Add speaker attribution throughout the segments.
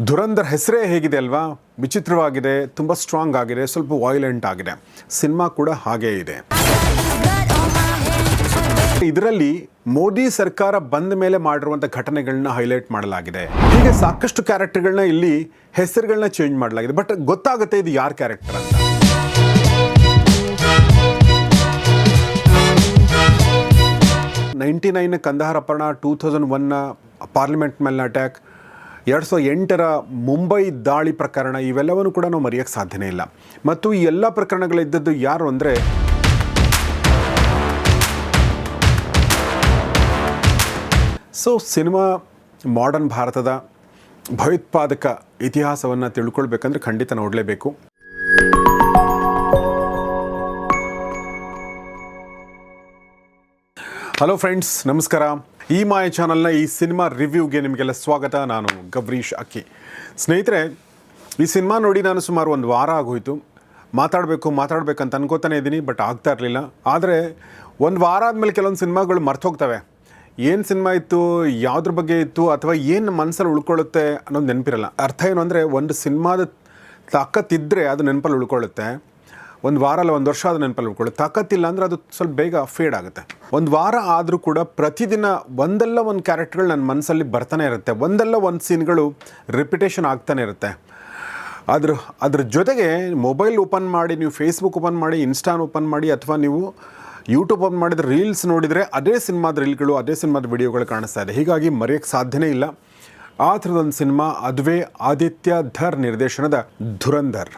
Speaker 1: ಧುರಂಧರ್ ಹೆಸರೇ ಹೇಗಿದೆ ಅಲ್ವಾ, ವಿಚಿತ್ರವಾಗಿದೆ, ತುಂಬ ಸ್ಟ್ರಾಂಗ್ ಆಗಿದೆ, ಸ್ವಲ್ಪ ವಾಯ್ಲೆಂಟ್ ಆಗಿದೆ. ಸಿನಿಮಾ ಕೂಡ ಹಾಗೇ ಇದೆ. ಇದರಲ್ಲಿ ಮೋದಿ ಸರ್ಕಾರ ಬಂದ ಮೇಲೆ ಮಾಡಿರುವಂಥ ಘಟನೆಗಳನ್ನ ಹೈಲೈಟ್ ಮಾಡಲಾಗಿದೆ. ಹೀಗೆ ಸಾಕಷ್ಟು ಕ್ಯಾರೆಕ್ಟರ್ಗಳನ್ನ ಇಲ್ಲಿ ಹೆಸರುಗಳನ್ನ ಚೇಂಜ್ ಮಾಡಲಾಗಿದೆ. ಬಟ್ ಗೊತ್ತಾಗುತ್ತೆ ಇದು ಯಾರ ಕ್ಯಾರೆಕ್ಟರ್ ಅಂತ. '99 ಕಂದಹಾರ್ ಅಪಹರಣ, 2001 ಪಾರ್ಲಿಮೆಂಟ್ ಮೇಲಿನ ಅಟ್ಯಾಕ್, 2008 ಮುಂಬೈ ದಾಳಿ ಪ್ರಕರಣ, ಇವೆಲ್ಲವನ್ನು ಕೂಡ ನಾವು ಮರೆಯೋಕ್ಕೆ ಸಾಧ್ಯನೇ ಇಲ್ಲ. ಮತ್ತು ಈ ಎಲ್ಲ ಪ್ರಕರಣಗಳಿದ್ದದ್ದು ಯಾರು ಅಂದರೆ ಸಿನಿಮಾ ಮಾಡರ್ನ್ ಭಾರತದ ಭಯೋತ್ಪಾದಕ ಇತಿಹಾಸವನ್ನು ತಿಳ್ಕೊಳ್ಬೇಕಂದ್ರೆ ಖಂಡಿತ ನೋಡಲೇಬೇಕು. ಹಲೋ ಫ್ರೆಂಡ್ಸ್, ನಮಸ್ಕಾರ. ಈ ಮಾಯ ಚಾನಲ್ನ ಈ ಸಿನಿಮಾ ರಿವ್ಯೂಗೆ ನಿಮಗೆಲ್ಲ ಸ್ವಾಗತ. ನಾನು ಗಬ್ರೀಶ್ ಅಕ್ಕಿ. ಸ್ನೇಹಿತರೆ, ಈ ಸಿನಿಮಾ ನೋಡಿ ನಾನು ಸುಮಾರು ಒಂದು ವಾರ ಆಗೋಯಿತು. ಮಾತಾಡಬೇಕಂತ ಅನ್ಕೋತಾನೆ ಇದ್ದೀನಿ, ಬಟ್ ಆಗ್ತಾ ಇರಲಿಲ್ಲ. ಆದರೆ ಒಂದು ವಾರ ಆದಮೇಲೆ ಕೆಲವೊಂದು ಸಿನಿಮಾಗಳು ಮರ್ತೋಗ್ತವೆ. ಏನು ಸಿನಿಮಾ ಇತ್ತು, ಯಾವುದ್ರ ಬಗ್ಗೆ ಇತ್ತು, ಅಥವಾ ಏನು ಮನಸ್ಸಲ್ಲಿ ಉಳ್ಕೊಳ್ಳುತ್ತೆ ಅನ್ನೋದು ನೆನಪಿರಲ್ಲ. ಅರ್ಥ ಏನು ಅಂದರೆ, ಒಂದು ಸಿನಿಮಾದ ತಾಕತ್ತಿದ್ದರೆ ಅದು ನೆನಪಲ್ಲಿ ಉಳ್ಕೊಳ್ಳುತ್ತೆ. ಒಂದು ವಾರ ಅಲ್ಲ, ಒಂದು ವರ್ಷ ಅದು ನೆನಪಲ್ಲಿ ಉಳ್ಕೊಳ್ಳುತ್ತೆ. ತಾಕತ್ತಿಲ್ಲ ಅಂದರೆ ಅದು ಸ್ವಲ್ಪ ಬೇಗ ಫೇಡ್ ಆಗುತ್ತೆ. ಒಂದು ವಾರ ಆದರೂ ಕೂಡ ಪ್ರತಿದಿನ ಒಂದಲ್ಲ ಒಂದು ಕ್ಯಾರೆಕ್ಟರ್ಗಳು ನನ್ನ ಮನಸ್ಸಲ್ಲಿ ಬರ್ತಾನೆ ಇರುತ್ತೆ. ಒಂದಲ್ಲ ಒಂದು ಸೀನ್ಗಳು ರಿಪಿಟೇಷನ್ ಆಗ್ತಾನೆ ಇರುತ್ತೆ. ಅದ್ರ ಜೊತೆಗೆ ಮೊಬೈಲ್ ಓಪನ್ ಮಾಡಿ, ನೀವು ಫೇಸ್ಬುಕ್ ಓಪನ್ ಮಾಡಿ, ಇನ್ಸ್ಟಾನ್ ಓಪನ್ ಮಾಡಿ, ಅಥವಾ ನೀವು ಯೂಟ್ಯೂಬ್ ಓಪನ್ ಮಾಡಿದರೆ ರೀಲ್ಸ್ ನೋಡಿದರೆ ಅದೇ ಸಿನಿಮಾದ ರೀಲ್ಗಳು, ಅದೇ ಸಿನಿಮಾದ ವಿಡಿಯೋಗಳು ಕಾಣಿಸ್ತಾ ಇದೆ. ಹೀಗಾಗಿ ಮರೆಯೋಕ್ಕೆ ಸಾಧ್ಯನೇ ಇಲ್ಲ. ಆ ಥರದೊಂದು ಸಿನಿಮಾ, ಅದುವೇ ಆದಿತ್ಯ ಧರ್ ನಿರ್ದೇಶನದ ಧುರಂಧರ್.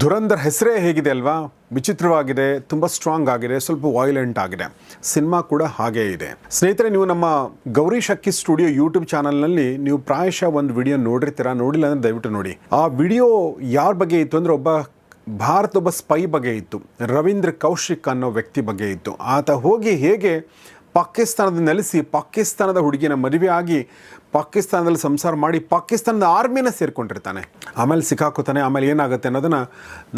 Speaker 1: ಧುರಂಧರ್ ಹೆಸರೇ ಹೇಗಿದೆ ಅಲ್ವಾ, ವಿಚಿತ್ರವಾಗಿದೆ, ತುಂಬ ಸ್ಟ್ರಾಂಗ್ ಆಗಿದೆ, ಸ್ವಲ್ಪ ವಾಯ್ಲೆಂಟ್ ಆಗಿದೆ. ಸಿನಿಮಾ ಕೂಡ ಹಾಗೇ ಇದೆ. ಸ್ನೇಹಿತರೆ, ನೀವು ನಮ್ಮ ಗೌರೀಶ್ ಅಕ್ಕಿ ಸ್ಟುಡಿಯೋ ಯೂಟ್ಯೂಬ್ ಚಾನಲ್ನಲ್ಲಿ ನೀವು ಪ್ರಾಯಶಃ ಒಂದು ವಿಡಿಯೋ ನೋಡಿರ್ತೀರಾ. ನೋಡಿಲ್ಲ ಅಂದರೆ ದಯವಿಟ್ಟು ನೋಡಿ. ಆ ವಿಡಿಯೋ ಯಾರ ಬಗ್ಗೆ ಇತ್ತು ಅಂದರೆ, ಭಾರತದ ಸ್ಪೈ ಬಗ್ಗೆ ಇತ್ತು. ರವೀಂದ್ರ ಕೌಶಿಕ್ ಅನ್ನೋ ವ್ಯಕ್ತಿ ಬಗ್ಗೆ ಇತ್ತು. ಆತ ಹೋಗಿ ಹೇಗೆ ಪಾಕಿಸ್ತಾನದ ನೆಲೆಸಿ, ಪಾಕಿಸ್ತಾನದ ಹುಡುಗಿನ ಮದುವೆ ಆಗಿ, ಪಾಕಿಸ್ತಾನದಲ್ಲಿ ಸಂಸಾರ ಮಾಡಿ, ಪಾಕಿಸ್ತಾನದ ಆರ್ಮಿನ ಸೇರ್ಕೊಂಡಿರ್ತಾನೆ. ಆಮೇಲೆ ಸಿಕ್ಕಾಕೋತಾನೆ. ಆಮೇಲೆ ಏನಾಗುತ್ತೆ ಅನ್ನೋದನ್ನು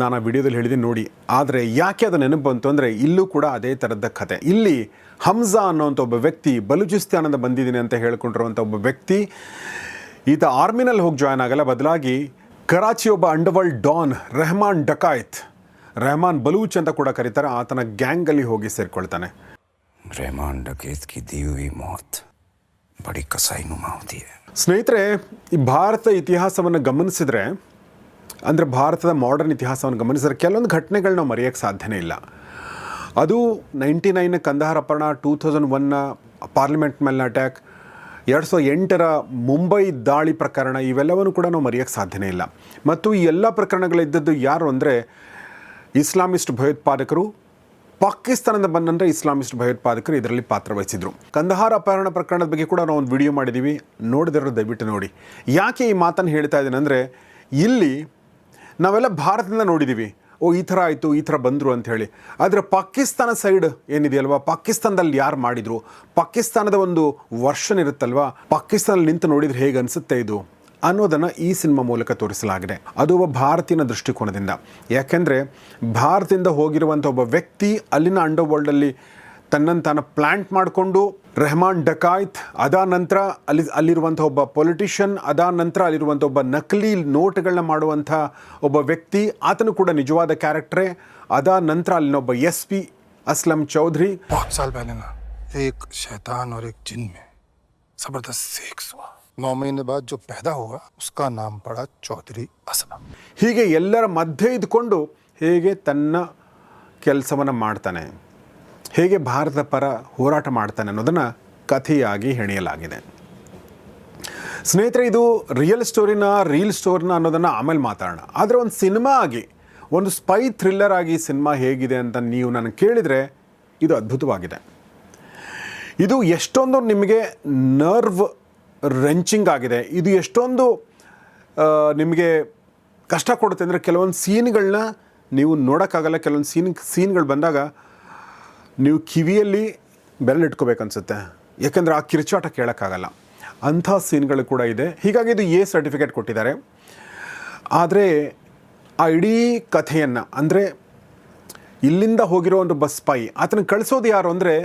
Speaker 1: ನಾನು ಆ ವಿಡಿಯೋದಲ್ಲಿ ಹೇಳಿದ್ದೀನಿ ನೋಡಿ. ಆದರೆ ಯಾಕೆ ಅದು ನೆನಪು ಬಂತು ಅಂದರೆ, ಇಲ್ಲೂ ಕೂಡ ಅದೇ ಥರದ ಕತೆ. ಇಲ್ಲಿ ಹಮ್ಜಾ ಅನ್ನೋಂಥ ಒಬ್ಬ ವ್ಯಕ್ತಿ, ಬಲೂಚಿಸ್ತಾನದ ಬಂದಿದ್ದೀನಿ ಅಂತ ಹೇಳ್ಕೊಂಡಿರುವಂಥ ಒಬ್ಬ ವ್ಯಕ್ತಿ, ಈತ ಆರ್ಮಿನಲ್ಲಿ ಹೋಗಿ ಜಾಯ್ನ್ ಆಗಲ್ಲ. ಬದಲಾಗಿ ಕರಾಚಿ ಒಬ್ಬ ಅಂಡರ್ವರ್ಲ್ಡ್ ಡಾನ್ ರೆಹಮಾನ್ ಡಕಾಯತ್, ರೆಹಮಾನ್ ಬಲೂಚ್ ಅಂತ ಕೂಡ ಕರೀತಾರೆ, ಆತನ ಗ್ಯಾಂಗಲ್ಲಿ ಹೋಗಿ ಸೇರ್ಕೊಳ್ತಾನೆ.
Speaker 2: ರೆಹಮಾನ್ ಡಕೈತ್ ಕಿ ದಿ ಹುಯಿ ಮೌತ್ ಬಡಿ ಕಸಾಯಿನುಮಾ ಹೋತಿ ಹೈ.
Speaker 1: ಸ್ನೇಹಿತರೆ, ಈ ಭಾರತ ಇತಿಹಾಸವನ್ನು ಗಮನಿಸಿದರೆ, ಅಂದರೆ ಭಾರತದ ಮಾಡರ್ನ್ ಇತಿಹಾಸವನ್ನು ಗಮನಿಸಿದರೆ ಕೆಲವೊಂದು ಘಟನೆಗಳು ನಾವು ಮರೆಯೋಕ್ಕೆ ಸಾಧ್ಯನೇ ಇಲ್ಲ. ಅದು 99 ಕಂದಹಾರ್ ಅಪಹರಣ, 2001 ಪಾರ್ಲಿಮೆಂಟ್ ಮೇಲಿನ ಅಟ್ಯಾಕ್, 2008 ಮುಂಬೈ ದಾಳಿ ಪ್ರಕರಣ, ಇವೆಲ್ಲವನ್ನು ಕೂಡ ನಾವು ಮರೆಯೋಕ್ಕೆ ಸಾಧ್ಯನೇ ಇಲ್ಲ. ಮತ್ತು ಈ ಎಲ್ಲ ಪ್ರಕರಣಗಳಿದ್ದದ್ದು ಯಾರು ಅಂದರೆ ಇಸ್ಲಾಮಿಸ್ಟ್ ಭಯೋತ್ಪಾದಕರು. ಪಾಕಿಸ್ತಾನದ ಬಂದಂದರೆ ಇಸ್ಲಾಮಿಸ್ಟ್ ಭಯೋತ್ಪಾದಕರು ಇದರಲ್ಲಿ ಪಾತ್ರ ವಹಿಸಿದರು. ಕಂದಹಾರ್ ಅಪಹರಣ ಪ್ರಕರಣದ ಬಗ್ಗೆ ಕೂಡ ನಾವು ಒಂದು ವಿಡಿಯೋ ಮಾಡಿದ್ದೀವಿ, ನೋಡಿದಿರೋ ದಯವಿಟ್ಟು ನೋಡಿ. ಯಾಕೆ ಈ ಮಾತನ್ನು ಹೇಳ್ತಾ ಇದ್ದೀನಿ ಅಂದರೆ, ಇಲ್ಲಿ ನಾವೆಲ್ಲ ಭಾರತದಿಂದ ನೋಡಿದ್ದೀವಿ, ಈ ಥರ ಆಯಿತು, ಈ ಥರ ಬಂದರು ಅಂಥೇಳಿ. ಆದರೆ ಪಾಕಿಸ್ತಾನ ಸೈಡ್ ಏನಿದೆಯಲ್ವಾ, ಪಾಕಿಸ್ತಾನದಲ್ಲಿ ಯಾರು ಮಾಡಿದರು, ಪಾಕಿಸ್ತಾನದ ಒಂದು ವರ್ಷನ್ ಇರುತ್ತಲ್ವಾ, ಪಾಕಿಸ್ತಾನದಲ್ಲಿ ನಿಂತು ನೋಡಿದರೆ ಹೇಗೆ ಅನಿಸುತ್ತೆ ಇದು ಅನ್ನೋದನ್ನು ಈ ಸಿನಿಮಾ ಮೂಲಕ ತೋರಿಸಲಾಗಿದೆ. ಅದು ಒಬ್ಬ ಭಾರತೀಯ ದೃಷ್ಟಿಕೋನದಿಂದ. ಯಾಕೆಂದರೆ ಭಾರತದಿಂದ ಹೋಗಿರುವಂಥ ಒಬ್ಬ ವ್ಯಕ್ತಿ ಅಲ್ಲಿನ ಅಂಡರ್ವರ್ಲ್ಡಲ್ಲಿ ತನ್ನನ್ನು ತಾನು ಪ್ಲ್ಯಾಂಟ್ ಮಾಡಿಕೊಂಡು, ರೆಹಮಾನ್ ಡಕಾಯತ್, ಅದಾದ ನಂತರ ಅಲ್ಲಿರುವಂಥ ಒಬ್ಬ ಪೊಲಿಟಿಷಿಯನ್, ಅದಾದ ನಂತರ ಅಲ್ಲಿರುವಂಥ ಒಬ್ಬ ನಕಲಿ ನೋಟ್ಗಳನ್ನ ಮಾಡುವಂಥ ಒಬ್ಬ ವ್ಯಕ್ತಿ, ಆತನು ಕೂಡ ನಿಜವಾದ ಕ್ಯಾರೆಕ್ಟ್ರೇ. ಅದಾದ ನಂತರ ಅಲ್ಲಿನೊಬ್ಬ SP ಅಸ್ಲಂ ಚೌಧರಿ.
Speaker 3: बहुत साल पहले ना एक शैतान और एक जिन में जबरदस्त सेक्स हुआ. 9 महीने बाद जो पैदा हुआ उसका नाम पड़ा चौधरी असलम.
Speaker 1: ಹೀಗೆ ಎಲ್ಲರ ಮಧ್ಯೆ ಇದ್ಕೊಂಡು ಹೇಗೆ ತನ್ನ ಕೆಲಸವನ್ನು ಮಾಡ್ತಾನೆ, ಹೇಗೆ ಭಾರತದ ಪರ ಹೋರಾಟ ಮಾಡ್ತಾನೆ ಅನ್ನೋದನ್ನು ಕಥೆಯಾಗಿ ಹೆಣೆಯಲಾಗಿದೆ. ಸ್ನೇಹಿತರೆ, ಇದು ರೀಲ್ ಸ್ಟೋರಿನ ಅನ್ನೋದನ್ನು ಆಮೇಲೆ ಮಾತಾಡೋಣ. ಆದರೆ ಒಂದು ಸಿನಿಮಾ ಆಗಿ, ಒಂದು ಸ್ಪೈ ಥ್ರಿಲ್ಲರ್ ಆಗಿ ಸಿನಿಮಾ ಹೇಗಿದೆ ಅಂತ ನೀವು ನನಗೆ ಕೇಳಿದರೆ, ಇದು ಅದ್ಭುತವಾಗಿದೆ. ಇದು ಎಷ್ಟೊಂದು ನಿಮಗೆ ನರ್ವ್ ರೆಂಚಿಂಗ್ ಆಗಿದೆ. ಇದು ಎಷ್ಟೊಂದು ನಿಮಗೆ ಕಷ್ಟ ಕೊಡುತ್ತೆ ಅಂದರೆ, ಕೆಲವೊಂದು ಸೀನ್ಗಳನ್ನ ನೀವು ನೋಡೋಕ್ಕಾಗಲ್ಲ. ಕೆಲವೊಂದು ಸೀನ್ಗಳು ಬಂದಾಗ ನೀವು ಕಿವಿಯಲ್ಲಿ ಬೆರಳಿಟ್ಕೋಬೇಕನ್ಸುತ್ತೆ, ಯಾಕೆಂದರೆ ಆ ಕಿರ್ಚಾಟ ಕೇಳೋಕ್ಕಾಗಲ್ಲ. ಅಂಥ ಸೀನ್ಗಳು ಕೂಡ ಇದೆ. ಹೀಗಾಗಿ ಇದು A ಸರ್ಟಿಫಿಕೇಟ್ ಕೊಟ್ಟಿದ್ದಾರೆ. ಆದರೆ ಆ ಇಡೀ ಕಥೆಯನ್ನು, ಅಂದರೆ ಇಲ್ಲಿಂದ ಹೋಗಿರೋ ಒಂದು ಸ್ಪೈ, ಆತನ ಕಳಿಸೋದು ಯಾರು ಅಂದರೆ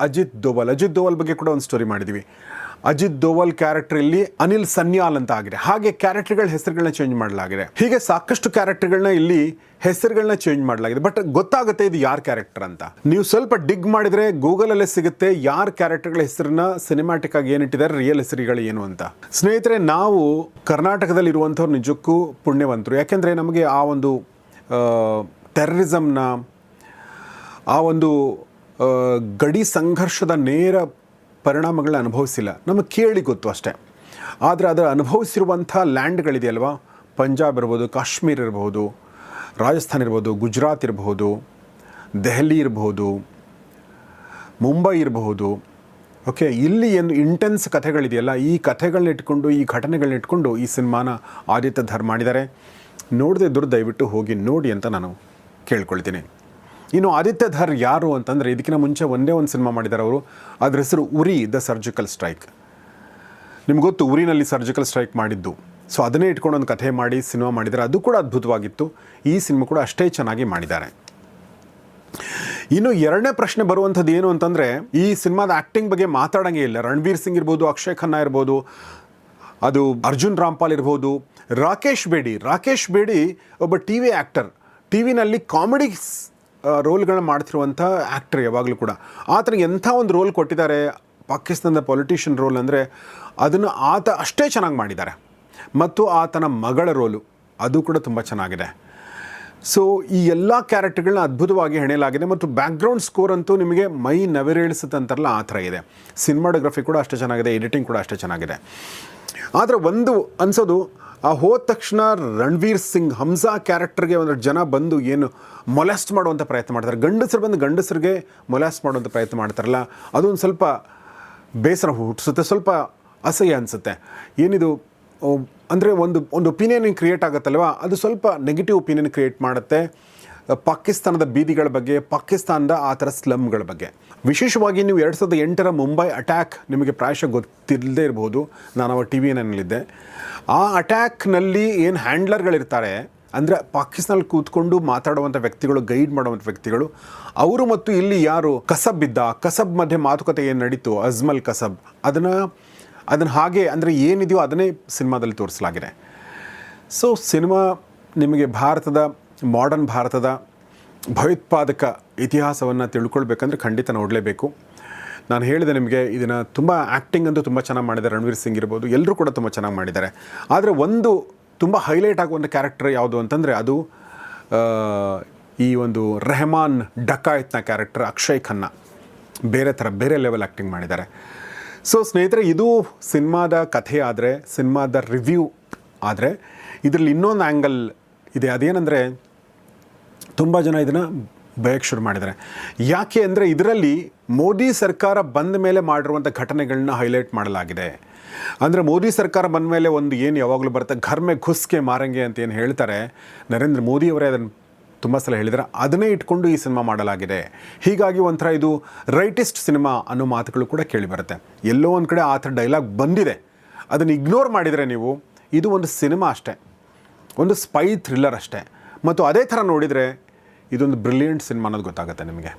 Speaker 1: ಅಜಿತ್ ದೋವಲ್ ಬಗ್ಗೆ ಕೂಡ ಒಂದು ಸ್ಟೋರಿ ಮಾಡಿದ್ದೀವಿ. ಅಜಿತ್ ದೋವಲ್ ಕ್ಯಾರೆಕ್ಟರ್ ಇಲ್ಲಿ ಅನಿಲ್ ಸನ್ಯಾಲ್ ಅಂತ ಆಗಿದೆ. ಹಾಗೆ ಕ್ಯಾರೆಕ್ಟರ್ಗಳ ಹೆಸರುಗಳನ್ನ ಚೇಂಜ್ ಮಾಡಲಾಗಿದೆ. ಹೀಗೆ ಸಾಕಷ್ಟು ಕ್ಯಾರೆಕ್ಟರ್ಗಳನ್ನ ಇಲ್ಲಿ ಹೆಸರುಗಳನ್ನ ಚೇಂಜ್ ಮಾಡಲಾಗಿದೆ. ಬಟ್ ಗೊತ್ತಾಗುತ್ತೆ ಇದು ಯಾರ ಕ್ಯಾರೆಕ್ಟರ್ ಅಂತ. ನೀವು ಸ್ವಲ್ಪ ಡಿಗ್ ಮಾಡಿದ್ರೆ ಗೂಗಲಲ್ಲೇ ಸಿಗುತ್ತೆ ಯಾರ ಕ್ಯಾರೆಕ್ಟರ್ಗಳ ಹೆಸರನ್ನ ಸಿನಿಮ್ಯಾಟಿಕ್ ಆಗಿ ಏನಿಟ್ಟಿದ್ದಾರೆ, ರಿಯಲ್ ಹೆಸರುಗಳು ಏನು ಅಂತ. ಸ್ನೇಹಿತರೆ, ನಾವು ಕರ್ನಾಟಕದಲ್ಲಿ ಇರುವಂಥವ್ರು ನಿಜಕ್ಕೂ ಪುಣ್ಯವಂತರು. ಯಾಕೆಂದರೆ ನಮಗೆ ಆ ಒಂದು ಟೆರರಿಸಮ್ನ, ಆ ಒಂದು ಗಡಿ ಸಂಘರ್ಷದ ನೇರ ಪರಿಣಾಮಗಳನ್ನ ಅನುಭವಿಸಿಲ್ಲ. ನಮಗೆ ಕೇಳಿ ಗೊತ್ತು ಅಷ್ಟೇ. ಆದರೆ ಅದರ ಅನುಭವಿಸಿರುವಂಥ ಲ್ಯಾಂಡ್ಗಳಿದೆಯಲ್ವಾ, ಪಂಜಾಬ್ ಇರ್ಬೋದು, ಕಾಶ್ಮೀರ್ ಇರ್ಬೋದು, ರಾಜಸ್ಥಾನ್ ಇರ್ಬೋದು, ಗುಜರಾತ್ ಇರಬಹುದು, ದೆಹಲಿ ಇರಬಹುದು, ಮುಂಬೈ ಇರಬಹುದು. ಓಕೆ, ಇಲ್ಲಿ ಏನು ಇಂಟೆನ್ಸ್ ಕಥೆಗಳಿದೆಯಲ್ಲ, ಈ ಕಥೆಗಳನ್ನ ಇಟ್ಕೊಂಡು, ಈ ಘಟನೆಗಳನ್ನ ಇಟ್ಕೊಂಡು ಈ ಸಿನಿಮಾನ ಆದಿತ್ಯ ಧರ್ ಮಾಡಿದ್ದಾರೆ. ನೋಡದೆ ಇದ್ದರೂ ದಯವಿಟ್ಟು ಹೋಗಿ ನೋಡಿ ಅಂತ ನಾನು ಕೇಳ್ಕೊಳ್ತೀನಿ. ಇನ್ನು ಆದಿತ್ಯ ಧರ್ ಯಾರು ಅಂತಂದರೆ, ಇದಕ್ಕಿಂತ ಮುಂಚೆ ಒಂದೇ ಒಂದು ಸಿನಿಮಾ ಮಾಡಿದ್ದಾರೆ ಅವರು. ಅದ್ರ ಹೆಸರು ಉರಿ ದ ಸರ್ಜಿಕಲ್ ಸ್ಟ್ರೈಕ್. ನಿಮ್ಗೆ ಗೊತ್ತು ಉರಿನಲ್ಲಿ ಸರ್ಜಿಕಲ್ ಸ್ಟ್ರೈಕ್ ಮಾಡಿದ್ದು. ಸೊ ಅದನ್ನೇ ಇಟ್ಕೊಂಡು ಒಂದು ಕಥೆ ಮಾಡಿ ಸಿನಿಮಾ ಮಾಡಿದ್ದಾರೆ. ಅದು ಕೂಡ ಅದ್ಭುತವಾಗಿತ್ತು. ಈ ಸಿನಿಮಾ ಕೂಡ ಅಷ್ಟೇ ಚೆನ್ನಾಗಿ ಮಾಡಿದ್ದಾರೆ. ಇನ್ನು ಎರಡನೇ ಪ್ರಶ್ನೆ ಬರುವಂಥದ್ದು ಏನು ಅಂತಂದರೆ, ಈ ಸಿನಿಮಾದ ಆ್ಯಕ್ಟಿಂಗ್ ಬಗ್ಗೆ ಮಾತಾಡೋಂಗೇ ಇಲ್ಲ. ರಣವೀರ್ ಸಿಂಗ್ ಇರ್ಬೋದು, ಅಕ್ಷಯ್ ಖನ್ನಾ ಇರ್ಬೋದು, ಅದು ಅರ್ಜುನ್ ರಾಮ್ಪಾಲ್ ಇರ್ಬೋದು, ರಾಕೇಶ್ ಬೇಡಿ ಒಬ್ಬ ಟಿ ವಿ ಆ್ಯಕ್ಟರ್. ಟಿ ವಿನಲ್ಲಿ ಕಾಮಿಡಿ ರೋಲ್ಗಳನ್ನ ಮಾಡ್ತಿರುವಂಥ ಆ್ಯಕ್ಟರ್ ಯಾವಾಗಲೂ ಕೂಡ. ಆತನಿಗೆ ಎಂಥ ಒಂದು ರೋಲ್ ಕೊಟ್ಟಿದ್ದಾರೆ, ಪಾಕಿಸ್ತಾನದ ಪೊಲಿಟಿಷಿಯನ್ ರೋಲ್ ಅಂದರೆ ಅದನ್ನು ಆತ ಅಷ್ಟೇ ಚೆನ್ನಾಗಿ ಮಾಡಿದ್ದಾರೆ. ಮತ್ತು ಆತನ ಮಗಳ ರೋಲು ಅದು ಕೂಡ ತುಂಬ ಚೆನ್ನಾಗಿದೆ. ಸೊ ಈ ಎಲ್ಲ ಕ್ಯಾರೆಕ್ಟರ್ಗಳನ್ನ ಅದ್ಭುತವಾಗಿ ಹೆಣೆಯಲಾಗಿದೆ. ಮತ್ತು ಬ್ಯಾಕ್ಗ್ರೌಂಡ್ ಸ್ಕೋರ್ ಅಂತೂ ನಿಮಗೆ ಮೈ ನವಿರೇಳಿಸುತ್ತೆ ಅಂತಾರಲ್ಲ, ಆ ಥರ ಇದೆ. ಸಿನಿಮಾಟೋಗ್ರಫಿ ಕೂಡ ಅಷ್ಟೇ ಚೆನ್ನಾಗಿದೆ, ಎಡಿಟಿಂಗ್ ಕೂಡ ಅಷ್ಟೇ ಚೆನ್ನಾಗಿದೆ. ಆದರೆ ಒಂದು ಅನಿಸೋದು, ಆ ಹೋದ ತಕ್ಷಣ ರಣವೀರ್ ಸಿಂಗ್ ಹಂಸಾ ಕ್ಯಾರೆಕ್ಟರ್ಗೆ ಒಂದು ಜನ ಬಂದು ಏನು ಮೊಲೆಸ್ಟ್ ಮಾಡುವಂಥ ಪ್ರಯತ್ನ ಮಾಡ್ತಾರೆ. ಗಂಡಸರಿಗೆ ಮೊಲೆಸ್ಟ್ ಮಾಡುವಂಥ ಪ್ರಯತ್ನ ಮಾಡ್ತಾರಲ್ಲ, ಅದೊಂದು ಸ್ವಲ್ಪ ಬೇಸರ ಹುಟ್ಟಿಸುತ್ತೆ, ಸ್ವಲ್ಪ ಅಸಹ್ಯ ಅನಿಸುತ್ತೆ. ಏನಿದು ಅಂದರೆ ಒಂದು ಒಪಿನಿಯನ್ ಕ್ರಿಯೇಟ್ ಆಗುತ್ತಲ್ವ, ಅದು ಸ್ವಲ್ಪ ನೆಗೆಟಿವ್ ಒಪಿನಿಯನ್ ಕ್ರಿಯೇಟ್ ಮಾಡುತ್ತೆ ಪಾಕಿಸ್ತಾನದ ಬೀದಿಗಳ ಬಗ್ಗೆ, ಪಾಕಿಸ್ತಾನದ ಆ ಥರ ಸ್ಲಮ್ಗಳ ಬಗ್ಗೆ. ವಿಶೇಷವಾಗಿ ನೀವು 2008ರ ಮುಂಬೈ ಅಟ್ಯಾಕ್ ನಿಮಗೆ ಪ್ರಾಯಶಃ ಗೊತ್ತಿಲ್ಲದೆ ಇರ್ಬೋದು. ನಾನು ಅವಾಗ ಟಿ ವಿನಲ್ಲಿದ್ದೆ. ಆ ಅಟ್ಯಾಕ್ನಲ್ಲಿ ಏನು ಹ್ಯಾಂಡ್ಲರ್ಗಳಿರ್ತಾರೆ, ಅಂದರೆ ಪಾಕಿಸ್ತಾನಲ್ಲಿ ಕೂತ್ಕೊಂಡು ಮಾತಾಡುವಂಥ ವ್ಯಕ್ತಿಗಳು, ಗೈಡ್ ಮಾಡುವಂಥ ವ್ಯಕ್ತಿಗಳು, ಅವರು ಮತ್ತು ಇಲ್ಲಿ ಯಾರು ಕಸಬ್ ಮಧ್ಯೆ ಮಾತುಕತೆ ಏನು ನಡೀತು, ಅಜ್ಮಲ್ ಕಸಬ್, ಅದನ್ನು ಹಾಗೆ ಅಂದರೆ ಏನಿದೆಯೋ ಅದನ್ನೇ ಸಿನಿಮಾದಲ್ಲಿ ತೋರಿಸಲಾಗಿದೆ. ಸೊ ಸಿನಿಮಾ ನಿಮಗೆ ಮಾಡರ್ನ್ ಭಾರತದ ಭಯೋತ್ಪಾದಕ ಇತಿಹಾಸವನ್ನು ತಿಳ್ಕೊಳ್ಬೇಕಂದ್ರೆ ಖಂಡಿತ ನೋಡಲೇಬೇಕು. ನಾನು ಹೇಳಿದೆ ನಿಮಗೆ, ಇದನ್ನು ತುಂಬ ಆ್ಯಕ್ಟಿಂಗ್ ಅಂತೂ ತುಂಬ ಚೆನ್ನಾಗಿ ಮಾಡಿದ್ದಾರೆ. ರಣವೀರ್ ಸಿಂಗ್ ಇರ್ಬೋದು, ಎಲ್ಲರೂ ಕೂಡ ತುಂಬ ಚೆನ್ನಾಗಿ ಮಾಡಿದ್ದಾರೆ. ಆದರೆ ಒಂದು ತುಂಬ ಹೈಲೈಟ್ ಆಗುವಂಥ ಕ್ಯಾರೆಕ್ಟರ್ ಯಾವುದು ಅಂತಂದರೆ, ಅದು ಈ ಒಂದು ರೆಹಮಾನ್ ಡಕಾಯತ್ನ ಕ್ಯಾರೆಕ್ಟರ್ ಅಕ್ಷಯ್ ಖನ್ನಾ. ಬೇರೆ ಲೆವೆಲ್ ಆ್ಯಕ್ಟಿಂಗ್ ಮಾಡಿದ್ದಾರೆ. ಸೊ ಸ್ನೇಹಿತರೆ, ಇದು ಸಿನಿಮಾದ ಕಥೆ ಆದರೆ, ಸಿನಿಮಾದ ರಿವ್ಯೂ ಆದರೆ, ಇದರಲ್ಲಿ ಇನ್ನೊಂದು ಆ್ಯಂಗಲ್ ಇದೆ. ಅದೇನೆಂದರೆ, ತುಂಬ ಜನ ಇದನ್ನು ಬಯಕ್ಕೆ ಶುರು ಮಾಡಿದ್ದಾರೆ. ಯಾಕೆ ಅಂದರೆ, ಇದರಲ್ಲಿ ಮೋದಿ ಸರ್ಕಾರ ಬಂದ ಮೇಲೆ ಮಾಡಿರುವಂಥ ಘಟನೆಗಳನ್ನ ಹೈಲೈಟ್ ಮಾಡಲಾಗಿದೆ. ಅಂದರೆ ಮೋದಿ ಸರ್ಕಾರ ಬಂದ ಮೇಲೆ ಒಂದು ಏನು ಯಾವಾಗಲೂ ಬರುತ್ತೆ, ಘರ್ ಮೇ ಘುಸ್ಕೆ ಮಾರಂಗೆ ಅಂತ ಏನು ಹೇಳ್ತಾರೆ, ನರೇಂದ್ರ ಮೋದಿಯವರೇ ಅದನ್ನು ತುಂಬ ಸಲ ಹೇಳಿದ್ದಾರೆ. ಅದನ್ನೇ ಇಟ್ಕೊಂಡು ಈ ಸಿನಿಮಾ ಮಾಡಲಾಗಿದೆ. ಹೀಗಾಗಿ ಒಂಥರ ಇದು ರೈಟಿಸ್ಟ್ ಸಿನಿಮಾ ಅನ್ನೋ ಮಾತುಗಳು ಕೂಡ ಕೇಳಿಬರುತ್ತೆ. ಎಲ್ಲೋ ಒಂದು ಕಡೆ ಆ ಥರ ಡೈಲಾಗ್ ಬಂದಿದೆ. ಅದನ್ನು ಇಗ್ನೋರ್ ಮಾಡಿದರೆ ನೀವು, ಇದು ಒಂದು ಸಿನಿಮಾ ಅಷ್ಟೇ, ಒಂದು ಸ್ಪೈ ಥ್ರಿಲ್ಲರ್ ಅಷ್ಟೇ. ಮತ್ತು ಅದೇ ಥರ ನೋಡಿದರೆ ಇದೊಂದು ಬ್ರಿಲಿಯಂಟ್ ಸಿನಿಮಾ ಅನ್ನೋದು ಗೊತ್ತಾಗುತ್ತೆ ನಿಮಗೆ.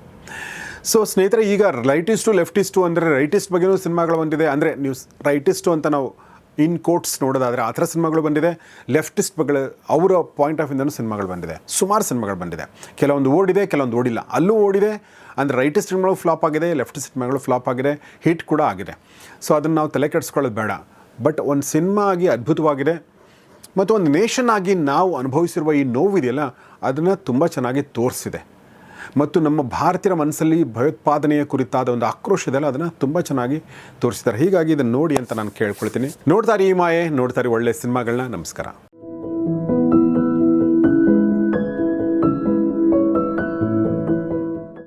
Speaker 1: ಸೊ ಸ್ನೇಹಿತರೆ, ಈಗ ರೈಟಿಸ್ಟು ಲೆಫ್ಟಿಸ್ಟು ಅಂದರೆ ರೈಟಿಸ್ಟ್ ಬಗ್ಗೆಯೂ ಸಿನಿಮಾಗಳು ಬಂದಿದೆ. ಅಂದರೆ ನೀವು ರೈಟಿಸ್ಟು ಅಂತ ನಾವು ಇನ್ ಕೋಟ್ಸ್ ನೋಡೋದಾದರೆ ಆ ಥರ ಸಿನಿಮಾಗಳು ಬಂದಿದೆ. ಲೆಫ್ಟಿಸ್ಟ್ ಬಗ್ಗೆ ಅವರ ಪಾಯಿಂಟ್ ಆಫ್ ಇಂದನೂ ಸಿನಿಮಾಗಳು ಬಂದಿದೆ. ಸುಮಾರು ಸಿನಿಮಾಗಳು ಬಂದಿದೆ. ಕೆಲವೊಂದು ಓಡಿದೆ, ಕೆಲವೊಂದು ಓಡಿಲ್ಲ. ಅಲ್ಲೂ ಓಡಿದೆ ಅಂದರೆ ರೈಟಿಸ್ಟ್ ಸಿನಿಮಾಗಳು ಫ್ಲಾಪ್ ಆಗಿದೆ, ಲೆಫ್ಟಿಸ್ಟ್ ಸಿನಿಮಾಗಳು ಫ್ಲಾಪ್ ಆಗಿದೆ, ಹಿಟ್ ಕೂಡ ಆಗಿದೆ. ಸೊ ಅದನ್ನು ನಾವು ತಲೆ ಕೆಡಿಸ್ಕೊಳ್ಳೋದು ಬೇಡ. ಬಟ್ ಒಂದು ಸಿನಿಮಾ ಆಗಿ ಅದ್ಭುತವಾಗಿದೆ. ಮತ್ತು ಒಂದು ನೇಷನ್ ಆಗಿ ನಾವು ಅನುಭವಿಸಿರುವ ಈ ನೋವಿದೆಯಲ್ಲ, ಅದನ್ನು ತುಂಬ ಚೆನ್ನಾಗಿ ತೋರಿಸಿದೆ. ಮತ್ತು ನಮ್ಮ ಭಾರತೀಯರ ಮನಸ್ಸಲ್ಲಿ ಭಯೋತ್ಪಾದನೆಯ ಕುರಿತಾದ ಒಂದು ಆಕ್ರೋಶ ಇದೆಯಲ್ಲ, ಅದನ್ನು ತುಂಬ ಚೆನ್ನಾಗಿ ತೋರಿಸಿದ್ದಾರೆ. ಹೀಗಾಗಿ ಇದನ್ನು ನೋಡಿ ಅಂತ ನಾನು ಕೇಳ್ಕೊಳ್ತೀನಿ. ನೋಡ್ತಾರೆ ಈ ಮಾಯೆ, ನೋಡ್ತಾರೆ ಒಳ್ಳೆಯ ಸಿನಿಮಾಗಳನ್ನ. ನಮಸ್ಕಾರ.